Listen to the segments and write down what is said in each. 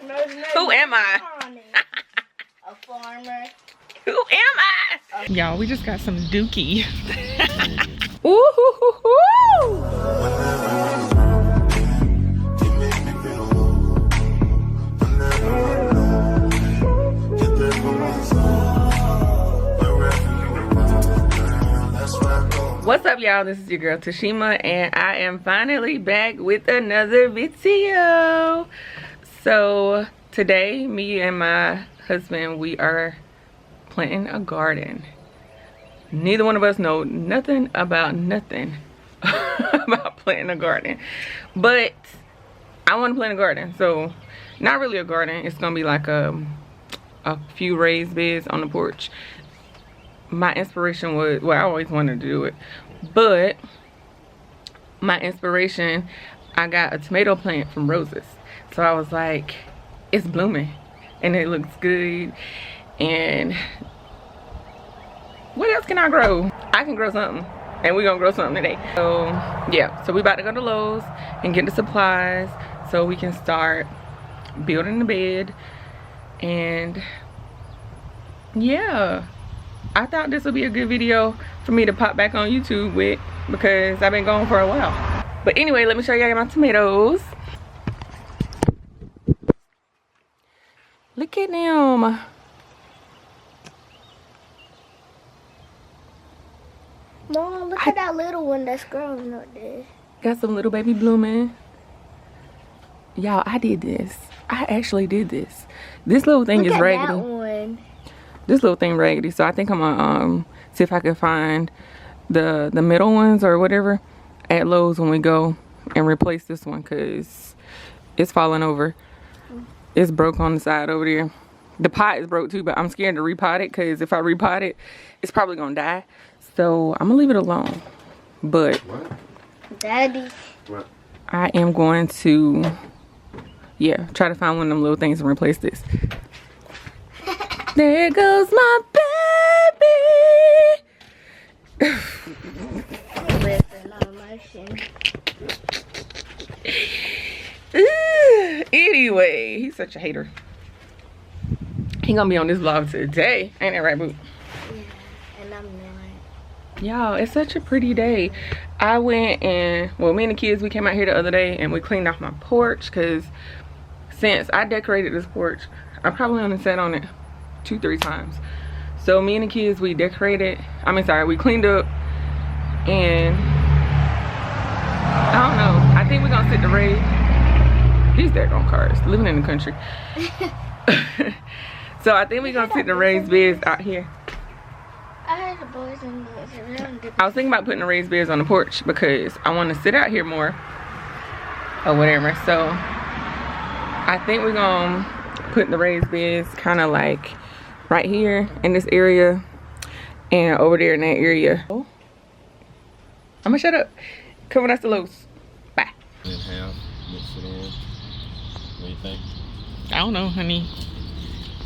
Who am I? A farmer. Who am I? Y'all, we just got some dookie. Ooh, hoo, hoo, hoo. What's up, y'all? This is your girl Tashima, and I am finally back with another video. So today, me and my husband, we are planting a garden. Neither one of us know nothing about nothing about planting a garden, but I want to plant a garden. So not really a garden, it's gonna be like a few raised beds on the porch. My inspiration was, well, I always wanted to do it, but my inspiration, I got a tomato plant from Roses. So I was like, it's blooming and it looks good. And what else can I grow? I can grow something, and we're gonna grow something today. So yeah, so we about to go to Lowe's and get the supplies so we can start building the bed. And yeah, I thought this would be a good video for me to pop back on YouTube with, because I've been gone for a while. But anyway, let me show y'all my tomatoes. Look at them. Mom, look at that little one that's growing up there. Got some little baby blooming. Y'all, I did this. I actually did this. This little thing is raggedy. That one. This little thing raggedy, so I think I'm gonna see if I can find the middle ones or whatever at Lowe's when we go and replace this one, because it's falling over. It's broke on the side over there. The pot is broke too, but I'm scared to repot it, because if I repot it, it's probably gonna die. So I'm gonna leave it alone. But what? Daddy, what? I am going to, yeah, try to find one of them little things and replace this. There goes my baby. Anyway, he's such a hater. He gonna be on this vlog today, ain't that right, boo? Yeah, and I'm not. Y'all, it's such a pretty day. I went and, well, me and the kids, we came out here the other day and we cleaned off my porch, because since I decorated this porch, I probably only sat on it 2-3 times. So me and the kids, we decorated, we cleaned up, and I don't know, I think we're gonna sit the raised, these daggone cars, living in the country. So I think we're gonna sit the raised beds out here. I heard the boys and girls around. I was thinking about putting the raised beds on the porch because I want to sit out here more or whatever. So I think we're gonna put the raised beds kind of like right here in this area and over there in that area. I'm gonna shut up. Come with us to Lowe's. Bye. In half, mix it in. What do you think? I don't know, honey.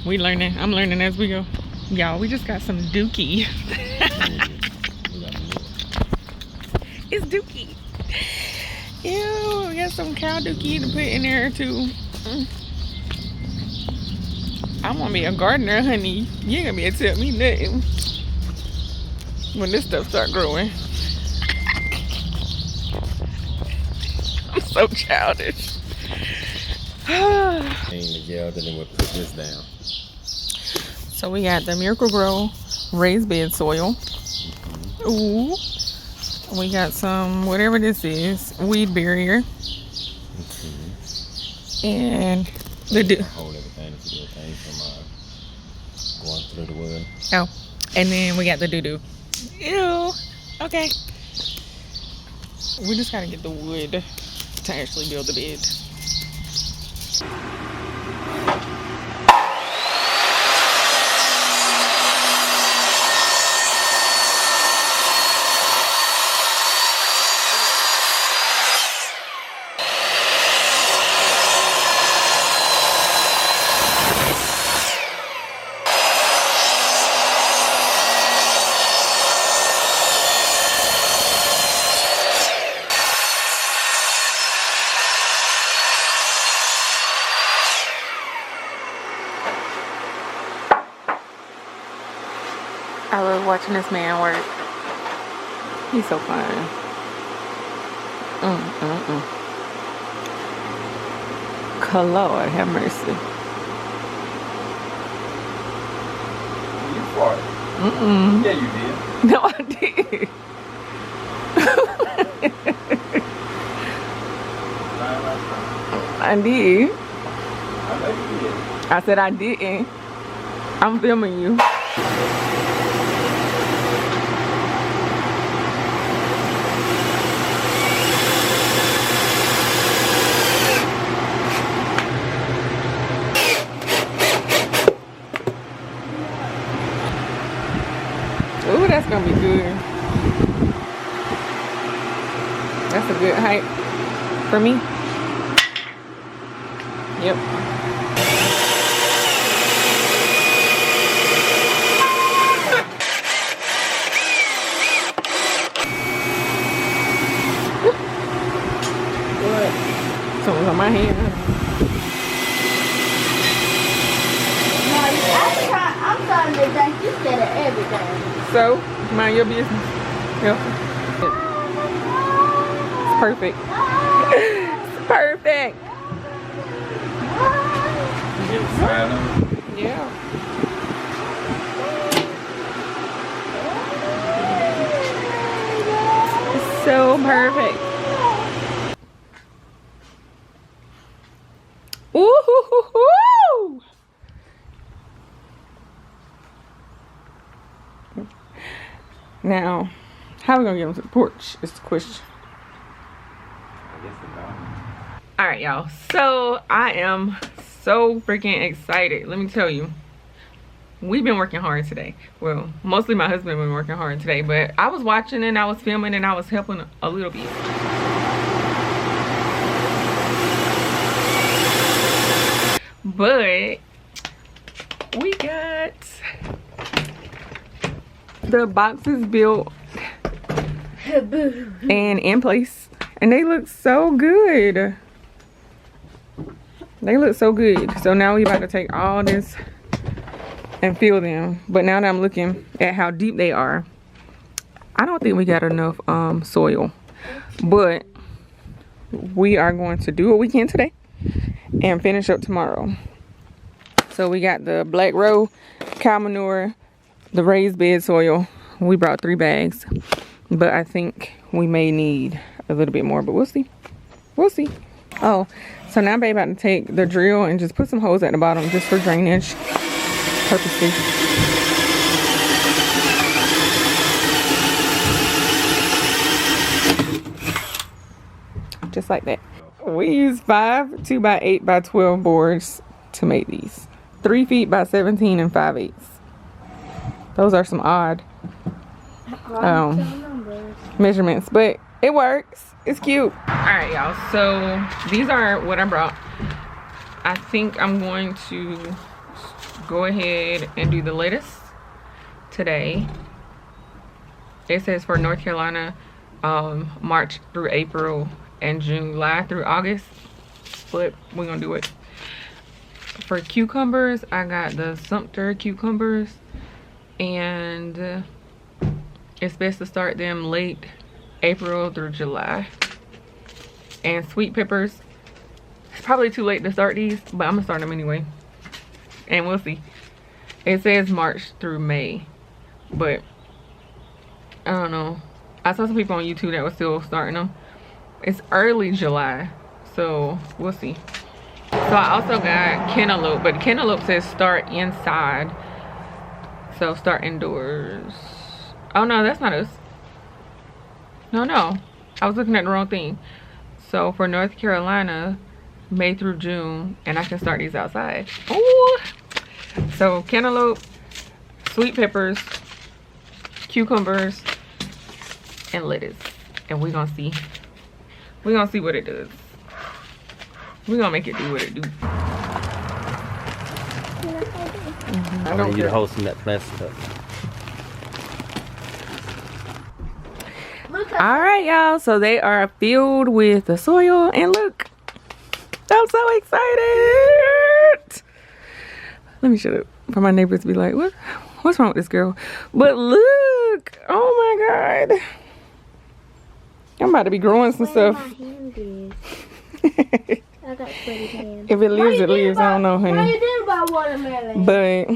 We learning. I'm learning as we go. Y'all, we just got some dookie. It's dookie. Ew, we got some cow dookie to put in there too. I'm gonna be a gardener, honey. You ain't gonna be able to tell me nothing when this stuff start growing. I'm so childish. Hang together, then we'll put this down. So we got the Miracle Grow Raised Bed Soil. Ooh. We got some, whatever this is, weed barrier. And the hold everything to do things from going through the wood. Oh, and then we got the doo-doo. Ew. Okay. We just gotta get the wood to actually build the bed. I love watching this man work. He's so fun. Lord have mercy. You farted. Yeah, you did. No, I did. I did. I know you did. I said I didn't. I'm filming you. Ooh, that's gonna be good. That's a good height for me. Yep. What? Something's on my hand. I'm starting to think you said it everything. So, mind your business. Yep. It's perfect. It's perfect. You get the side of it. Yeah. It's so perfect. Ooh hoo hoo hoo. Now, how are we gonna get them to the porch is the question. I guess the dog. All right, y'all. So I am so freaking excited. Let me tell you, we've been working hard today. Well, mostly my husband been working hard today, but I was watching and I was filming and I was helping a little bit. But we got the boxes built and in place, and they look so good. They look so good. So now we about to take all this and fill them. But now that I'm looking at how deep they are, I don't think we got enough soil. But we are going to do what we can today and finish up tomorrow. So we got the black Row Cow Manure, the raised bed soil. We brought 3 bags, but I think we may need a little bit more, but we'll see. We'll see. Oh, so now babe about to take the drill and just put some holes at the bottom just for drainage purposes. Just like that. We use 5 2x8 by 12 boards to make these. 3 feet by 17 and 5/8. Those are some odd measurements, but it works. It's cute. All right, y'all. So these are what I brought. I think I'm going to go ahead and do the lettuce today. It says for North Carolina, March through April and July through August, but we're gonna do it. For cucumbers, I got the Sumter cucumbers, and it's best to start them late April through July. And sweet peppers, it's probably too late to start these, but I'm gonna start them anyway, and we'll see. It says March through May, but I don't know. I saw some people on YouTube that were still starting them. It's early July, so we'll see. So I also got cantaloupe, but cantaloupe says start inside, so start indoors. Oh no, that's not us. No, I was looking at the wrong thing. So for North Carolina, May through June, and I can start these outside. Ooh. So cantaloupe, sweet peppers, cucumbers, and lettuce, and we're gonna see what it does. We're gonna make it do what it do. I don't need you care. to hold some of that plastic up. All right, y'all, so they are filled with the soil, and look, I'm so excited. Let me shut up for my neighbors to be like, what What's wrong with this girl? But look, oh my God. I'm about to be growing some stuff. My hand is. I got sweaty hands. If it lives, it lives. I don't know, honey. What you do about watermelon? But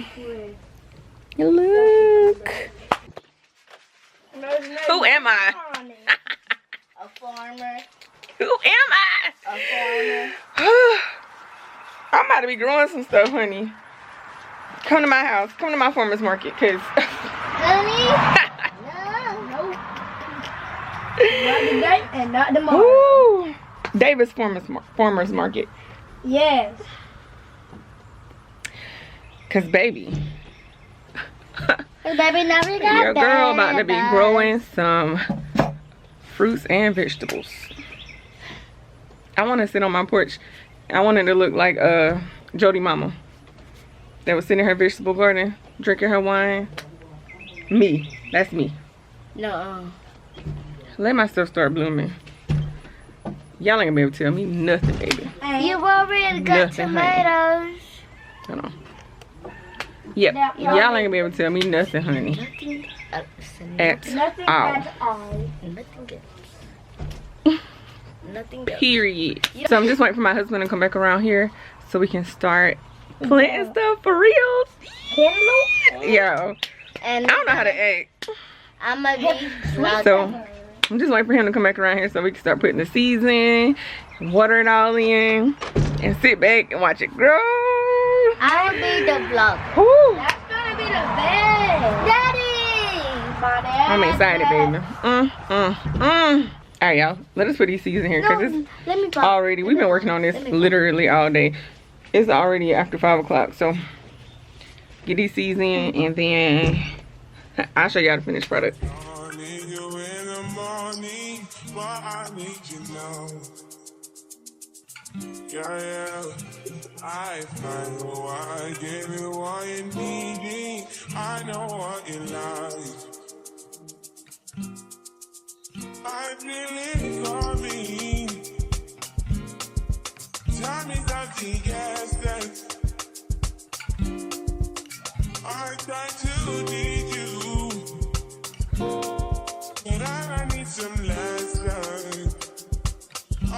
look. Who am I? A farmer. Who am I? A farmer. I'm about to be growing some stuff, honey. Come to my house. Come to my farmer's market, cause. Honey? No. Not today and not tomorrow. Woo! Davis farmer's market. Yes. Cause baby. Hey, baby, now we got Your girl about to be growing some fruits and vegetables. I want to sit on my porch. I want it to look like Jody mama that was sitting in her vegetable garden drinking her wine. Me. That's me. No. Let my stuff start blooming. Y'all ain't gonna be able to tell me nothing, baby. You've already got Nothing, tomatoes. Hold on. Yep. Y'all ain't gonna be able to tell me nothing, honey. Nothing At Nothing all. at all. Nothing else. Nothing else. Period. So I'm just waiting for my husband to come back around here so we can start planting stuff for real. Cantaloupe? Yo. And I don't know how to act. I'm gonna be So I'm just waiting for him to come back around here so we can start putting the seeds in, water it all in, and sit back and watch it grow. I'll be the vlog. Woo. That's gonna be the best. Daddy! I'm excited, baby. All right, y'all. Let us put these seeds in here because it's let me already, we've been working on this literally all day. It's already after 5 o'clock, so get these seeds in and then I'll show y'all the finished product. Yeah, I find why I give you what you need. I know what you like. I feel it coming. Time is up to guess. I try to need you, but I need some lessons. I